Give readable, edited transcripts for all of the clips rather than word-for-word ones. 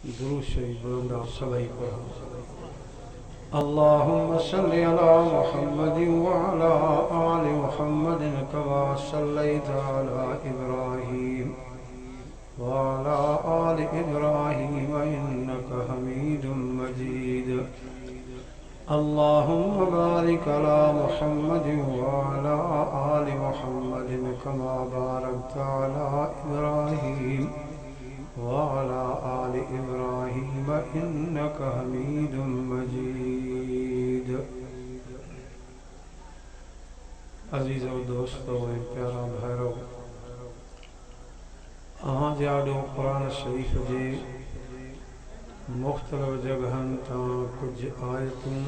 दुरूद शरीफ बुलंदा सभी पढ़ो। अल्लाहुम्मा सल्लि अला मुहम्मदिन व अला आलि मुहम्मदिन कमा सल्लैता अला इब्राहीम व अला आलि इब्राहीम इन्नका हमीदुम मजीद। अल्लाहुम्मा बारिक अला मुहम्मदिन व अला आलि मुहम्मदिन कमा बारकता अला इब्राहीम वअला आलि इब्राहीम इन्नका हमीदुम मजीद। अज़ीज़ो दोस्तों ऐं प्यारा भाइरो, जाडो कुरान शरीफ जे मुख़्तलिफ़ जगहनि तां कुछ आयतूं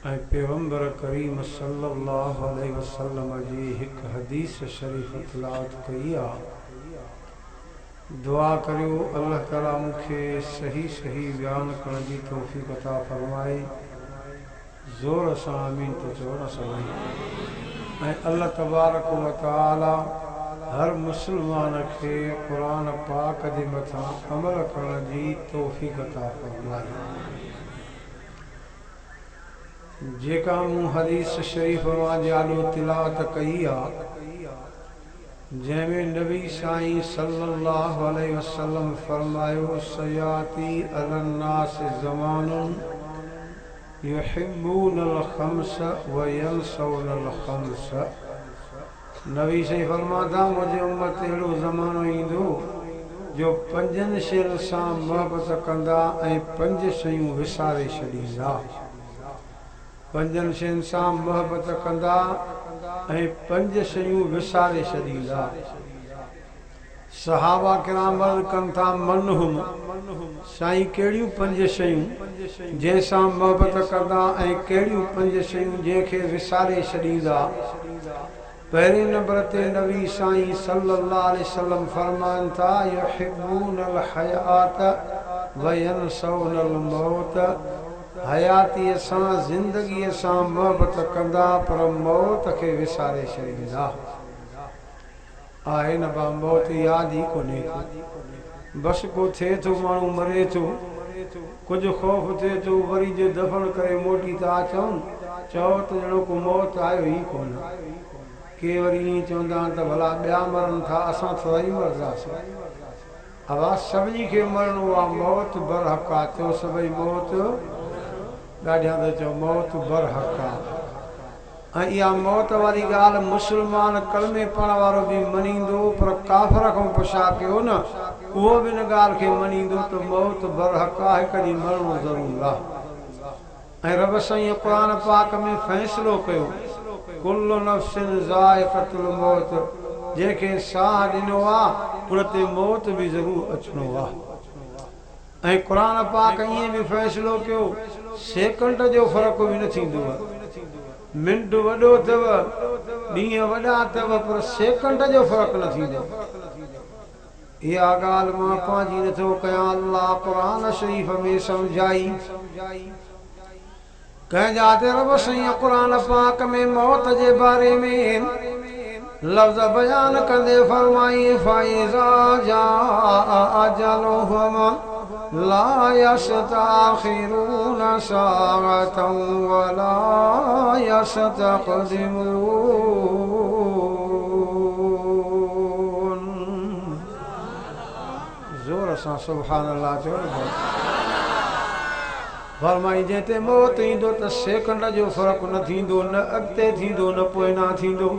ऐं पैगंबर करीम सल्लल्लाहु अलैहि वसल्लम जी हिक हदीस शरीफ तिलावत कई आहे। दुआ करियो अल्लाह ताला मुखे सही सही बयान करण जी तौफ़ीक़ अता फरमाए। ज़ोर सां आमीन तो चओ न सभई। ऐं अल्लाह तबारक व तआला हर मुस्लमान खे क़ुरान पाक जे मथां अमल करण जी तौफ़ीक़ अता फरमाए। जेका मूं हदीस शरीफ मां जाॾो तिलावत कई आहे, जैमें नबी साईं सल्लल्लाहु अलैहि वसल्लम फरमायो, सयाती अलन्नास ज़मानुन युहिब्बूनल खम्स व यंसौनल खम्स। नबी साईं फरमाता, मुझे उम्मत अहिड़ो ज़मानो ईंदो जो पंजनि शयुनि सां मोहबत कंदा ऐं पंज शयूं विसारे छॾींदा। पंजनि शयुनि सां मोहबत कंदा ऐं पंज शयूं विसारे छॾींदा। सहाबा किराम अर्ज़ कनि था, मनहुम, साईं कहिड़ियूं पंज शयूं जंहिंसां मोहबत कंदा ऐं कहिड़ियूं पंज शयूं जंहिंखे विसारे छॾींदा। पहिरें नंबर ते नबी साईं सल्लल्लाहु अलैहि वसल्लम फरमाइनि था, युहिब्बूनल हयात व यंसौनल मौत। हयातीअ सां ज़िंदगीअ सां मोहबत कंदा पर मौत खे विसारे छॾींदा। आहे न बा, मौत यादि ई कोन्हे को। बसि को थिए थो, माण्हू मरे थो, कुझु ख़ौफ़ थिए थो, वरी जो दफ़न करे मोटी था अचनि, चओ त ॼणो को मौत आयो ई कोन। के वरी ईअं चवंदा आहिनि त भला ॿिया मरनि था, असां थोरी मरंदासीं। आवाज़ सभिनी खे मरणो आहे, मौत बरहक़ आहे। चओ सभई मौत, ॾाढियां त चओ मौत बरहक़ आहे। ऐं इहा मौत वारी ॻाल्हि मुस्लमान कलमे पढ़ण वारो बि मञींदो, पर काफ़िर खां पुछा कयो न, उहो बि इन ॻाल्हि खे मञींदो त मौत बरहक़ आहे, हिकु ॾींहुं मरणो ज़रूरु आहे। ऐं रब साईं क़ुरान पाक में फ़ैसिलो कयो, कुल्लु नफ्सिन ज़ाइक़तुल मौत। जंहिंखे साह ॾिनो आहे उन ते मौत बि ज़रूरु अचिणो आहे। ऐं क़ुरान पाक ईअं बि फ़ैसिलो कयो, सेकंड जो फ़र्क़ु बि न थींदो आहे। मिंट वॾो अथव, ॾींहं वॾा अथव, पर सेकंड जो फ़र्क़ु न थींदो। इहा ॻाल्हि मां पंहिंजी नथो कयां, अल्लाह क़ुरान शरीफ़ में सम्झाई। कंहिं जाते रब साईं क़ुरान पाक में मौत जे बारे में लफ़्ज़ बयान कंदे फरमाई, फ़ाइज़ा जाअ अजलुहुम ला यस्तअख़िरून साअतन वला यस्तक़दिमून। ज़ोर सां सुभान अल्लाह चओ। फरमाई, जंहिं ते मौत ईंदो त सेकंड जो फ़र्क़ु न थींदो, न अॻिते थींदो न पोइना थींदो।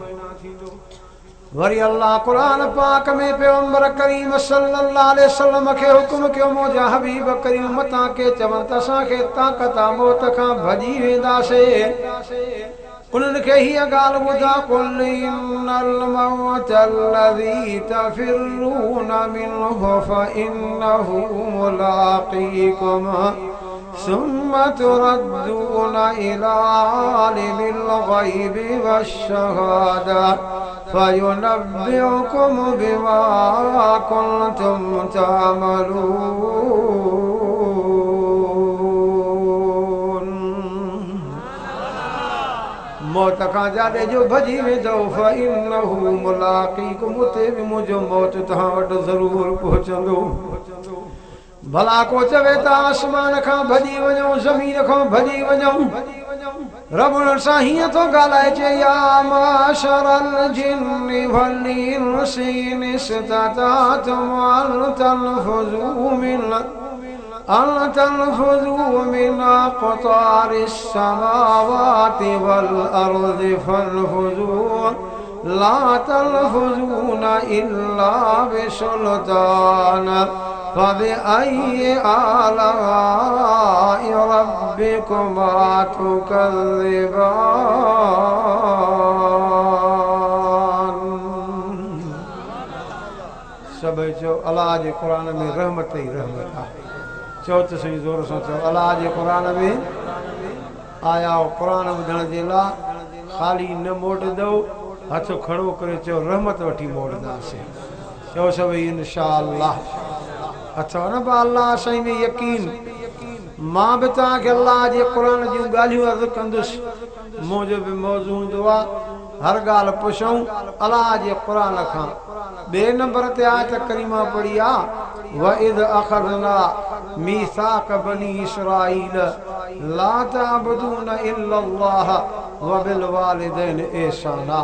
वरी अल्लाह क़ुरान पाक में पैगंबर करीम सल्लल्लाहु अलैहि वसल्लम खे हुकुम कयो, मुंहिंजा हबीब करीम मतां के चवनि त असांखे ताक़त आहे, मौत खां भॼी वेंदासीं। उन्हनि खे हीअ ॻाल्हि ॿुधा, कुल इन्नल मौत अल्लज़ी तफ़िरून मिन्हु फ़इन्नहु मुलाक़ीकुम सुम्मा तुरद्दून इला आलिमिल ग़ैबि वश्शहादा फयुनब्बिउकुम बिमा कुन्तुम तअमलून। मौत खां जाॾे जो भॼी वेंदो, फ़इन्नहु मुलाक़ीकुम, उते बि मुंहिंजो मौत तव्हां वटि ज़रूरु पहुचंदो। भला को चवे त आसमान खां भॼी वञो ज़मीन खां भॼी वञो रब सां हीअं थो ॻाल्हाए चए या माशरल जिन्नि वल इंसि इन इस्तताअतुम अन तनफुज़ू मिन अक़तारिस समावाति वल अर्ज़ि फनफुज़ू ला तनफुज़ून इल्ला बिसुल्तान फबिअय्यि आलाइ रब्बिकुमा तुकज़्ज़िबान। सभई चओ अल्लाह जे क़ुरान में रहमत ई रहमत आहे। चओ त सही ज़ोर सां चओ अल्लाह जे क़ुरान में आया क़ुरान ॿुधण जे लाइ ख़ाली न मोटंदो हथ खड़ो करे चओ रहमत वठी मोड़ंदासीं। चओ सभई इंशाअल्लाह अथव न बा अल्लाह साईं में यकीन। मां बि तव्हांखे अल्लाह जे क़ुरान जूं ॻाल्हियूं अर्ज़ु कंदुसि। मुंहिंजो बि मौज़ू हूंदो आहे हर ॻाल्हि पुछूं अल्लाह जे क़ुरान खां। ॿिए नंबर ते आयत करीमा पढ़ी आहे वइद अख़ज़ना मीसाक़ बनी इसराईल ला तअबुदून इल्लल्लाह व बिल वालिदैन ihsana।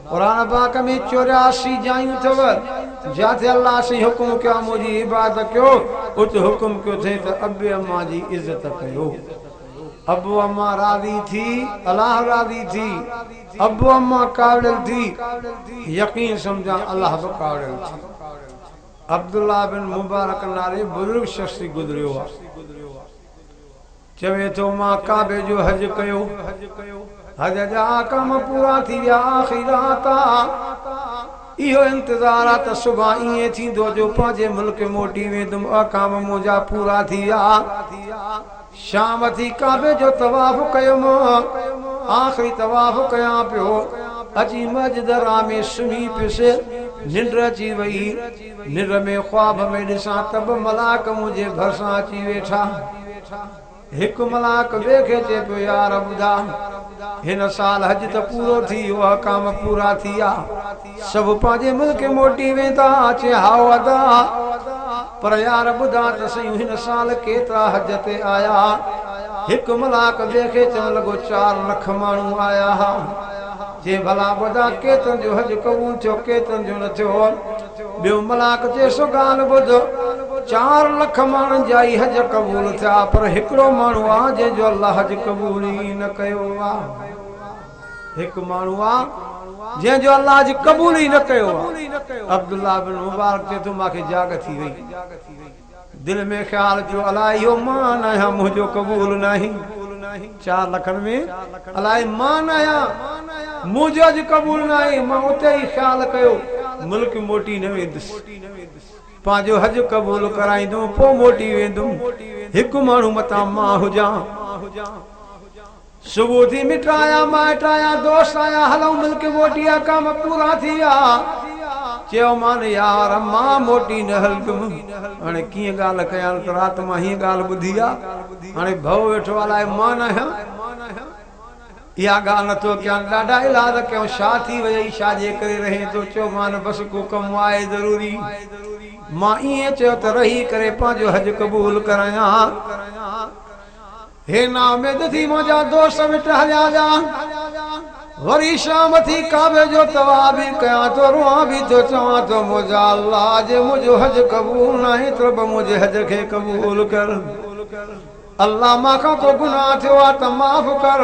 क़ुरान पाक में 84 जायूं अथव जिथे अल्लाह से हुकुम कयो मुंहिंजी इबादत कयो उते हुकुम कयो थिए त अबे अम्मा जी इज़त कयो। अबू अम्मा राज़ी थी अल्लाह राज़ी थी। अबू अम्मा काबिल थी यकीन समझा अल्लाह बि काबिल थी। अब्दुल्ला बिन मुबारक नाले बुजुर्ग शख्स गुज़रियो आहे। चवे थो मां काबे जो हज कयो हज जा कम पूरा थी विया आख़िरात इहो इंतज़ार आहे त सुभाणे ईअं थींदो जो पंहिंजे मुल्क मोटी वेंदुमि अकाम मुंहिंजा पूरा थी विया। शाम थी काबे जो तवाफ़ कयुमि आख़िरी तवाफ़ कयां पियो अची मस्जिद में सुम्ही पियुसि निंड अची वई। निंड में ख्वाब में ॾिसां त बि मलाक मुंहिंजे भरिसां अची वेठा। हिकु मलाक ॿिए खे चए पियो यार ॿुधा हिन साल हज त पूरो थी वियो अकाम पूरा थी विया सभु पंहिंजे मुल्क मोटी वेंदा चए हाओ अदा पर यार ॿुधा त सही हिन साल केतिरा हज ते आया। हिकु मलाक ॿिए खे चवण लॻो 4 लख माण्हू आया हा। जे भला ॿुधा केतिरनि जो हज क़बूल थियो केतिरनि जो न थियो। ॿियो मलाक चए सो ॻाल्हि ॿुध 4 लख माण्हुनि जा ई हज क़बूल थिया पर हिकिड़ो माण्हू आहे जंहिंजो अल्लाह हज क़बूल ई न कयो आहे। हिकु माण्हू आहे जंहिंजो अल्लाह हज क़बूल ई न कयो आहे। अब्दुल्ला बिन मुबारक चए थो मूंखे जाग थी वई दिल में ख़्याल थियो अलाए इहो मां न आहियां मुंहिंजो क़बूल न आहे। 4 लखनि में अलाए मां न आहियां मुंहिंजो हज क़बूल न आहे। मां उते ई ख़्याल कयो मुल्क मोटी न वेंदुसि पंहिंजो हज क़बूल कराईंदुमि पोइ मोटी वेंदुमि। हिकु माण्हू मथां मां हुजां। सुबुह थी मिटाया माइट आया दोस्त आया हलूं मिल्क मोटी कम पूरा थी विया। चयो मान यार मां मोटी न हलंदुमि। हाणे कीअं ॻाल्हि कयां त राति मां हीअं ॻाल्हि ॿुधी आहे हाणे भउ वेठो अलाए मां न आहियां। इहा ॻाल्हि नथो कयां ॾाढा इलाज कयूं छा थी वई छाजे करे रहे थो। चयो मान बसि को कमु आहे ज़रूरी मां ईअं चयो त रही करे पंहिंजो हज क़बूल करायां। हे नाउमीद थी मुंहिंजा दोस्त मिट हलिया वरी शाम थी काबे जो तवाफ़ बि कयां थो रोआं बि थो चवां थो मुंहिंजा अल्लाह जे मुंहिंजो हज क़बूल न आहे त बि मुंहिंजे हज खे क़बूल कर। अल्लाह मां को गुनाह थियो आहे त माफ़ कर।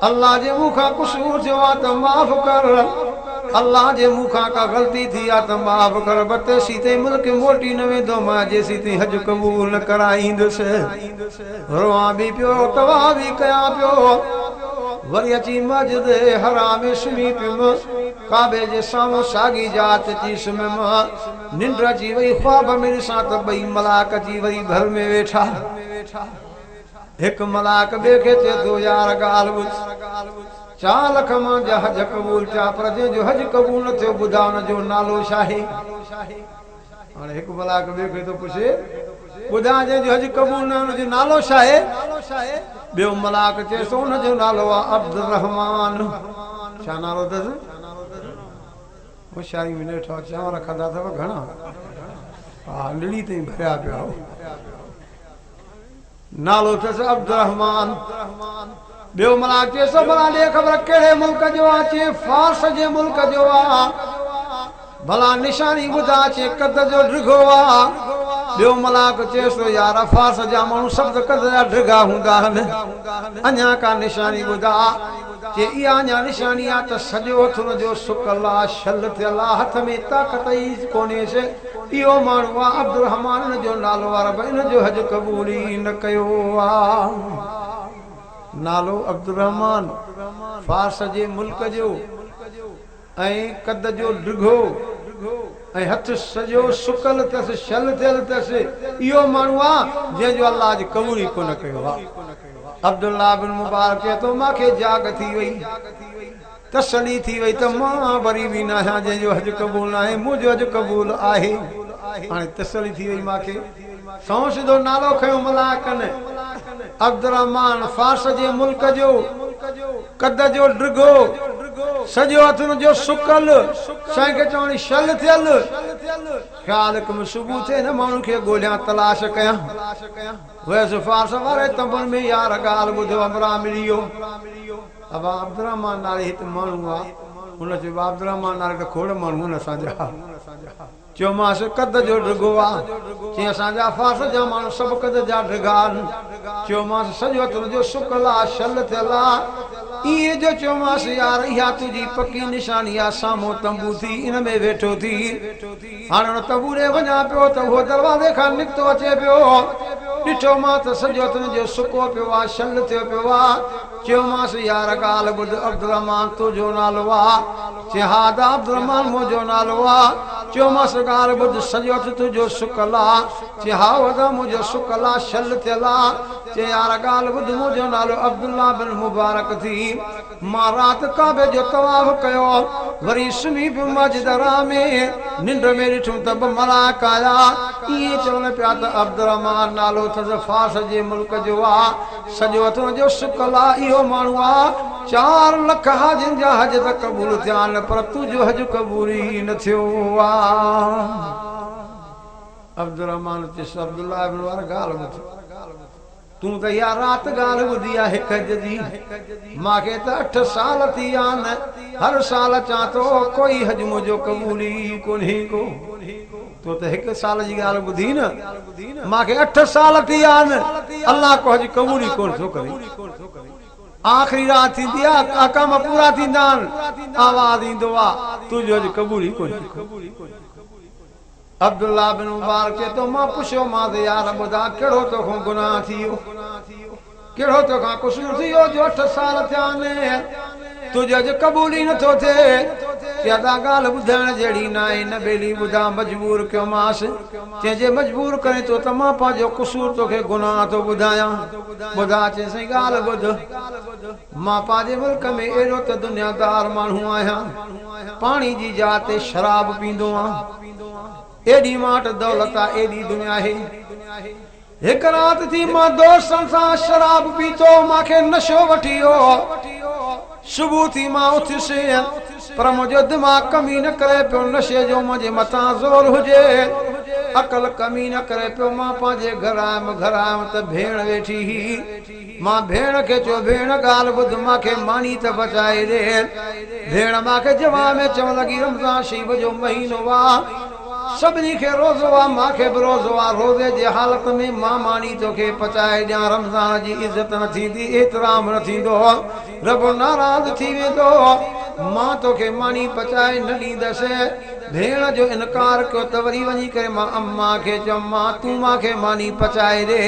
अल्लाह जे मुंह खां कुसूर थियो आहे त माफ़ कर। अल्लाह जे मुंह खां का ग़लती थी आहे त माफ़ कर। बते सीते मुल्क मोटी न वेंदो मां जेसीं ताईं हज क़बूल न कराईंदुसि। रोआं बि पियो तवाफ़ बि कयां पियो वरी अची मस्जिद हराम में सुम्ही पियुमि काबे जे साम्हूं साॻी जात अची सुम्हियमि। निंड अची वई ख्वाब में ॾिसां त 2 मलाक अची वरी घर में वेठा। हिकु मलाक ॿिए खे चए थो यार ॻाल्हि ॿुध 4 लख मुंहिंजा हज क़बूल थिया पर जंहिंजो हज क़बूल न थियो ॿुधा हुनजो नालो छा आहे। हाणे हिकु मलाक ॿिए खे थो पुछे ॿुधा जंहिंजो हज क़बूल न हुनजो नालो छा आहे। ॿियो मलाक चए थो हुनजो नालो आहे अब्दुल रहमान। छा नालो अथसि होशियारी में वेठो चांवर खाधा अथव घणा हाँ लिड़ी ताईं भरिया पिया हो नालो अथसि अब्दुर्रहमान ॿियो मलाक चए सो भला ॾे ख़बर कहिड़े मुल्क जो आहे चए फारस जे मुल्क जो आहे भला निशानी ॿुधा चए कद जो ड्रिघो आहे ॿियो मलाक चए सो यार फारस जा माण्हू सभु त कद जा ड्रिघा हूंदा आहिनि अञा का निशानी ॿुधा चए इहा अञा निशानी आहे त सॼो हथ हुनजो सुकल आहे शल थियल आहे हथ में ताक़त ई कोन्हेसि इहो माण्हू आहे अब्दुर्रहमान जो नालो आहे रब इन जो हज क़बूल ई न कयो आहे नालो अब्दुर्रहमान फारस जे मुल्क जो ऐं कद जो ड्रिघो ऐं हथ सॼो सुकल अथसि शल थियल अथसि इहो माण्हू आहे जंहिंजो अलाह जी क़बूल ई कोन कयो आहे अब्दुल्ला बिन मुबारक चए थो मूंखे जाग थी वई तसली थी वई त मां वरी बि न आहियां जंहिंजो हज क़बूल न आहे मुंहिंजो हज क़बूल आहे हाणे तसली थी वई मूंखे सौ सिधो नालो खयो मलाकनि अब्दुर्रहमान फारस जे मुल्क जो कद जो ड्रिघो सॼो हथ जो सुकल साईं खे चवणी शल थियल ख़्याल कम सुबुह थिए न माण्हू खे ॻोल्हियां तलाश कयां वैसे फारस वारे तंबुनि में यार ॻाल्हि ॿुधो अमरा मिली वियो अब अब्दुर्रहमान नाले हिते माण्हू आहे हुन चयो अब्दुर्रहमान नाले त खोड़ माण्हू आहिनि असांजा चयोमांसि कद जो ड्रिघो आहे चई असांजा फारस जा माण्हू सभु कद जा ड्रिघा आहिनि चयोमांसि सॼो हथ जो सुकल आहे शल थियल आहे इएं जो चयोमांसि यार इहा तुंहिंजी पकी निशानी आहे साम्हूं तंबू थी इन में वेठो थी हाणे हुन तंबू ॾे वञा पियो त उहो दरवाज़े खां निकितो अचे पियो ॾिठो मां त सॼो हथ जो सुको पियो आहे शल थियो पियो आहे चयोमांसि यार ॻाल्हि ॿुध अब्दुर्रहमान तुंहिंजो नालो आहे चए हा त अब्दुर्रहमान मुंहिंजो नालो आहे चयोमांसि ॻाल्हि ॿुध सॼो हथ तुंहिंजो सुकल आहे चए हा वॾा मुंहिंजो सुकल आहे शल थियल आहे चए यार ॻाल्हि ॿुध मुंहिंजो नालो अब्दुल्ला बिन मुबारक थी मां राति काबे जो तवाफ़ कयो वरी सुम्ही पियो मस्जिदरा में निंड में ॾिठुमि त ॿ मलाक आया इएं चवनि पिया त अब्दुर्रहमान नालो अथसि फारस जे मुल्क जो आहे सॼो हथ जो सुकल आहे इहो माण्हू आहे 4 लख हाजिन जा हज त क़बूल थिया आहिनि पर तुंहिंजो हज क़बूल ई न थियो आहे अब्दुर्रहमान चयसि अब्दुल्ला इब्न वार ॻाल्हि ॿुध तूं त इहा राति ॻाल्हि ॿुधी आहे हिक हज जी मूंखे त 8 साल थी विया आहिनि हर साल अचां थो कोई हज मुंहिंजो क़बूल ई कोन्हे को तो त 1 साल जी ॻाल्हि ॿुधी न मूंखे 8 साल थी विया आहिनि अलाह को हज क़बूल ई कोन थो करे आख़िरी रात थींदी आहे कम पूरा थींदा आहिनि आवाज़ ईंदो आहे तुंहिंजो हज क़बूल ई कोन्हे अब्दुल्ला बिन मुबारक चए थो मां पुछियो मां त यार ॿुधा कहिड़ो तोखां गुनाह थी वियो कहिड़ो तोखां कुसूर थी वियो जो 8 साल थिया आहिनि तुंहिंजो हज क़बूल ई नथो थिए चए था ॻाल्हि ॿुधाइण जहिड़ी न आहे न ॿेली ॿुधा मजबूर कयोमांसि चए जे मजबूर करे थो त मां पंहिंजो कुसूर तोखे गुनाह थो ॿुधायां ॿुधा चए साईं ॻाल्हि ॿुध मां पंहिंजे मुल्क में अहिड़ो त दुनियादार माण्हू आहियां पाणी जी जाइ ते शराब पींदो आहियां एडी माट दौलत आहे एडी दुनिया आहे हिक रात थी मां दोस्तन सां शराब पीतो मूंखे नशो वठी वियो सुबुह थी मां उथियुसि पर मुंहिंजो दिमाग़ कमी न करे पियो नशे जो मुंहिंजे मथां ज़ोर हुजे अकल कमी न करे पियो मां पंहिंजे घर आयुमि त भेण वेठी ही मां भेण खे चयो भेण ॻाल्हि ॿुध मूंखे मानी त बचाए ॾे भेण मूंखे जवाब में चवण लॻी रमज़ान शरीफ़ जो महीनो आहे सभिनी खे रोज़ो आहे मूंखे बि रोज़ो आहे रोज़े जे हालत में मां मानी तोखे पचाए ॾियां रमज़ान जी इज़त न थींदी एतिराम न थींदो रब नाराज़ थी वेंदो मां तोखे मानी पचाए न ॾींदसि भेण जो इनकार कयो त वरी वञी करे मां अम्मा खे चयमि मां तूं मूंखे मानी पचाए ॾे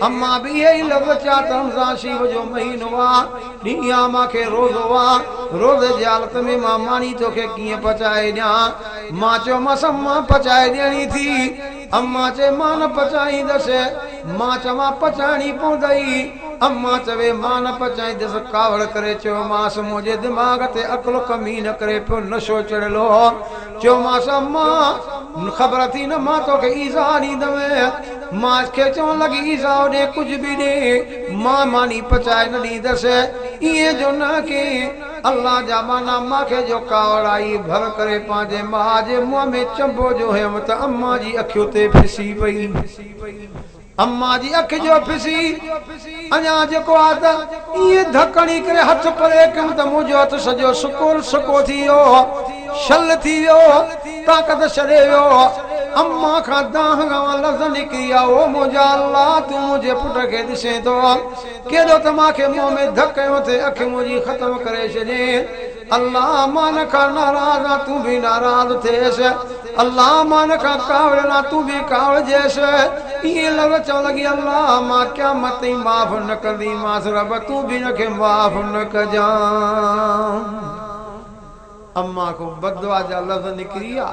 अम्मा बि इहे ई लफ़्ज़ चया त रमज़ान शरीफ़ जो महीनो आहे ॾींहुं आहे मूंखे रोज़ो आहे रोज़े जी हालत में मां मानी तोखे कीअं पचाए ॾियां मां चयोमांसि अम्मा पचाए ॾियणी थी अम्मा चए मां न पचाईंदसि मां चवां पचाइणी पवंदई अम्मा चवे मां न पचाईंदसि कावड़ करे चयोमांसि मुंहिंजे दिमाग़ ते अकुल कमी न करे पियो नशो चढ़ियलु चयोमांसि अम्मा ख़बर थी न मां तोखे ईज़ा ॾींदमि मां खे चवण लॻी ईज़ा ॾे कुझु बि ॾे मां मानी पचाए न ॾींदसि ईअं जो न की अल्लाह जा माना माखे जो कावड़ाई भर करे पांजे मां जे मुंह में चंबो जो हम त अम्मा जी अखियों ते फिसी पई अम्मा जी अख जो फिसी अञा जेको आ त ये धकणी करे हथ परे कम त मुंहिंजो हथ सजो सुको थी वियो शल थी वियो ताकत छॾे वियो अम्मा खां दाह गवा लफ़्ज़ निकिरी आ ओ मुंहिंजा अल्लाह तूं मुंहिंजे पुट खे ॾिसे थो केॾो त मांखे मुंह में धक कयो थे अख मुंहिंजी ख़त्म करे छॾे अल्लाह मान खां नाराज़ आ तूं भी नाराज़ थिएसि अल्लाह मान खां कावड़ ना तूं भी कावड़जेसि ये लफ़्ज़ चवण लगी अल्लाह मां क़यामत ताईं माफ़ न कंदीमांसि रब तूं भी इनखे माफ़ न कजां अम्मा को बददुआ जा लफ़्ज़ निकिरी आ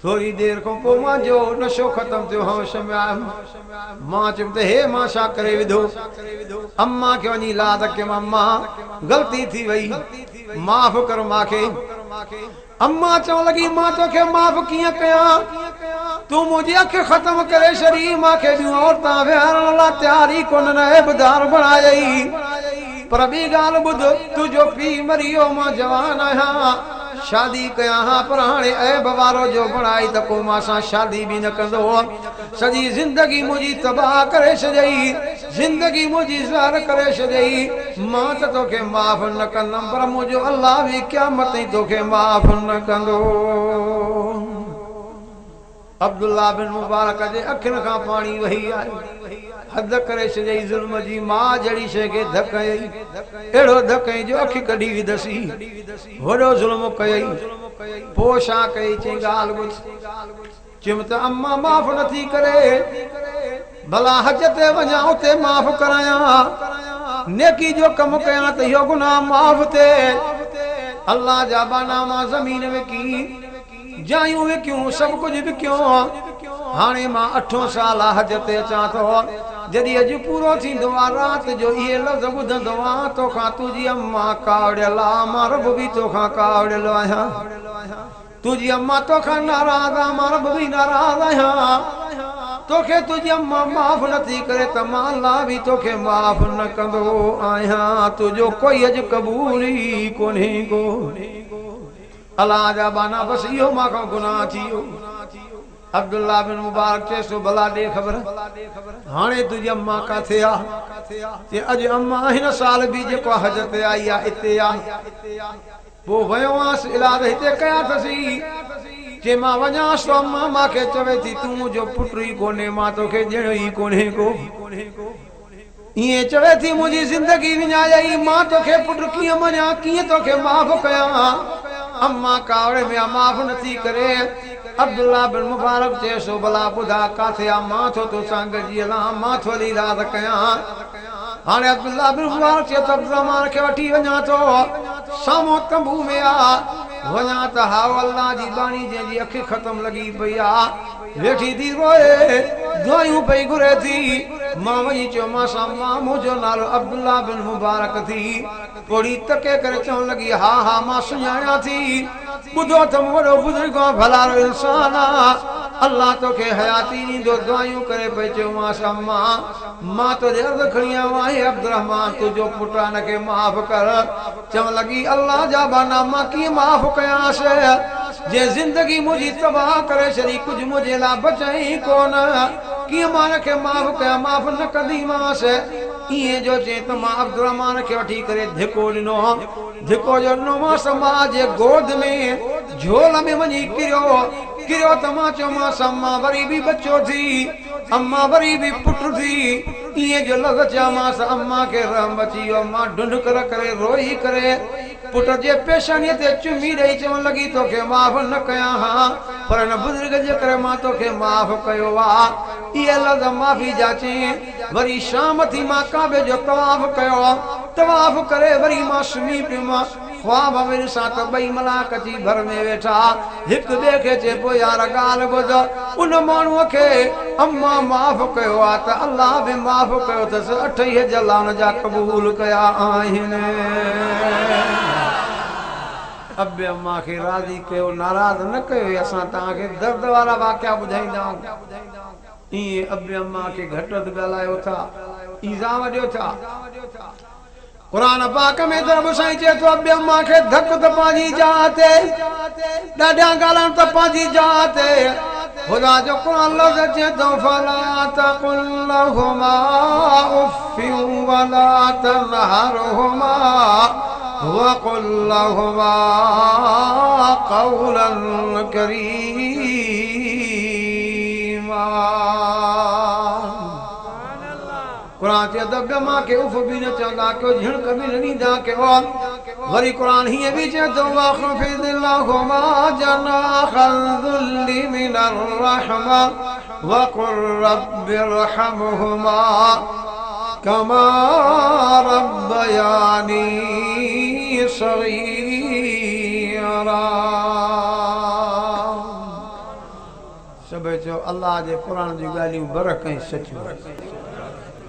थोड़ी देर को पो मां जो नशो खत्म थियो होश में आयो मां चुप ते हे मां छा करे विधो अम्मा के वनी लाद के अम्मा गलती थी वई माफ कर माखे अम्मा चव लगी मां तो के माफ किया कया तू मुझे अख खत्म करे शरी मां के दी औरता वेहण ला तैयारी कोन न बुधार बनाई पर बी गाल बुध तू जो पी मरियो मां जवान आया शादी कया हाँ पर हाणे ऐब वारो जो बणाई त को मां सां शादी भी न कंदो सॼी जिंदगी मुंहिंजी तबाह करे छॾई जिंदगी मुंहिंजी ज़हर करे छॾई मां त तोखे माफ़ न कंदमि पर मुंहिंजो अल्लाह बि क़यामत ताईं तोखे माफ़ न कंदो अब्दुल्ला बिन मुबारक जे अखियुनि खां पाणी वही आयो हद करे छॾई ज़ुल्म जी मां जहिड़ी शइ खे धक हई अहिड़ो धक हई जो अखि कढी विधसी वॾो ज़ुल्म कयई पोइ छा कई चई ॻाल्हि ॿुध चयुमि त अम्मा माफ़ नथी करे भला हज ते वञा उते माफ़ करायां नेकी जो कम कयां त इहो गुनाह माफ़ थिए अल्लाह जा बाना मां ज़मीन विकी जायूं विकियूं सब कुछ विकियो हाणे मां 8 साल हज ते अचां थो जॾहिं अॼु पूरो थींदो आहे राति जो इहे लफ़्ज़ ॿुधंदो आहियां तोखां तुंहिंजी अम्मा कावड़ियल आहे मां रब बि तोखां कावड़ियल आहियां तुंहिंजी अम्मा तोखां नाराज़ आहे मां रब बि नाराज़ आहियां तोखे तुंहिंजी अम्मा माफ़ नथी करे त मां अल्लाह बि तोखे माफ़ न कंदो आहियां तुंहिंजो कोई अॼु क़बूल ई कोन्हे को अल्लाह जा बाना बस इहो मां खां गुनाह थी वियो अब्दुल्ला बिन मुबारक चेसो भला दे खबर हाणे तुझी अम्मा काथे आ ते अज अम्मा हिन साल भी जेको हज ते आई आ इते आ वो वयो आस इलाज हिते कया थसी जे मां वञास तो अम्मा मांखे चवे थी तूं जो पुट ई कोने मां तोखे ॾियणो ई कोन्हे को ये चवे थी मुझी जिंदगी विञाई मां तोखे पुट कीअं मञा कीअं तोखे माफ़ कयां अम्मा कावड़े में माफ़ नथी करे अब्दुल्ला बिन मुबारक चेसो भला ॿुधा काथे आ मां थो तोसां गॾिजी हलां मां थोरी रात कयां हाणे अब्दुल्ला बिन मुबारक चए त अब्दुर्रहमान खे वठी वञा थो साम्हूं तंबू में आ वञा त हाउ अल्लाह जी बाणी जंहिंजी अखि ख़त्म लगी पई आ वेठी थी रोए दुआयूं पई घुरे थी मां वञी चयोमांसि मां मुंहिंजो नालो अब्दुल्ला बिन मुबारक थी थोड़ी तके करे चवण लगी हा हा मां सुञाणा थी ॿुधो त वॾो बुज़ुर्ग भलारो इंसान अल्लाह तोखे हयाती ॾींदो दुआयूं करे पई चयोमांसि अम्मा मां तुंहिंजे अर्ज़ खणी आयो आहियां अब्दुर्रहमान तुंहिंजो पुटु आहे हिनखे माफ़ कर चवण लगी अल्लाह जा बाना मां कीअं माफ़ कयांसि जे जिंदगी मुंहिंजी तबाह करे छॾी कुझु मुंहिंजे लाइ बचाई कोन कीअं मां हिनखे माफ़ कयां माफ़ न कंदीमांसि इएं जो चई त मां अब्दुर्रहमान खे वठी करे धिको ॾिनो धिको जो ॾिनोमांसि मां जे गोद में झोल में वञी किरियो त मां चयोमांसि अम्मा वरी बि बचो थी अम्मा वरी बि पुटु थी इएं जो लफ़्ज़ चयोमांसि अम्मा खे रहम अची वियो मां ढुंढकर करे रोई करे पुट जे पेशानीअ ते चुमी ॾेई चवण लगी तोखे माफ़ न कयां हा पर हिन बुज़ुर्ग जे करे मां तोखे माफ़ कयो आहे इहे लफ़्ज़ माफ़ी जा चई वरी शाम थी मां काबे जो तवाफ़ कयो तवाफ़ करे वरी मां सुम्ही पियुमि ख्वाब में ॾिसां त ॿई मलाक अची घर में वेठा हिक ॿिए खे चए पोइ यार ॻाल्हि ॿुध उन माण्हूअ खे अम्मा माफ़ कयो आहे त अल्लाह बि माफ़ कयो अथसि 8 हज अल्लाह हुन जा क़बूल कया आहिनि अब अम्मा खे राज़ी कयो नाराज़ न कयो असां तव्हांखे दर्द वारा वाक़िया ॿुधाईंदा आहियूं इएं अब अम्मा खे घटि ॻाल्हायो था इज़ाम ॾियो था कुरान पाक में दरब साईं चए थो ॿिया मांखे धक त पंहिंजी जाते ॾाढा ॻाल्हाइनि त पंहिंजी जाते खुदा जो कुरान लफ़्ज़ चए थो फला तक़ुल लहुमा उफ़्फिन वला तनहरहुमा वक़ुल लहुमा क़ौलन करीमा। कुरान चए थो ॿिया मांखे उफ़ बि न चवंदा कयो झिणक बि न ॾींदा कयो। वरी कुरान हीअं बि चए थो वख़्फ़िज़ लहुमा जनाहल ज़ुल्लि मिनर रहमा वक़ुल रब्बि इरहमहुमा कमा रब्बयानी सग़ीरा। सभई चयो अल्लाह जे कुरान जी ॻाल्हियूं बरक ऐं सचियूं।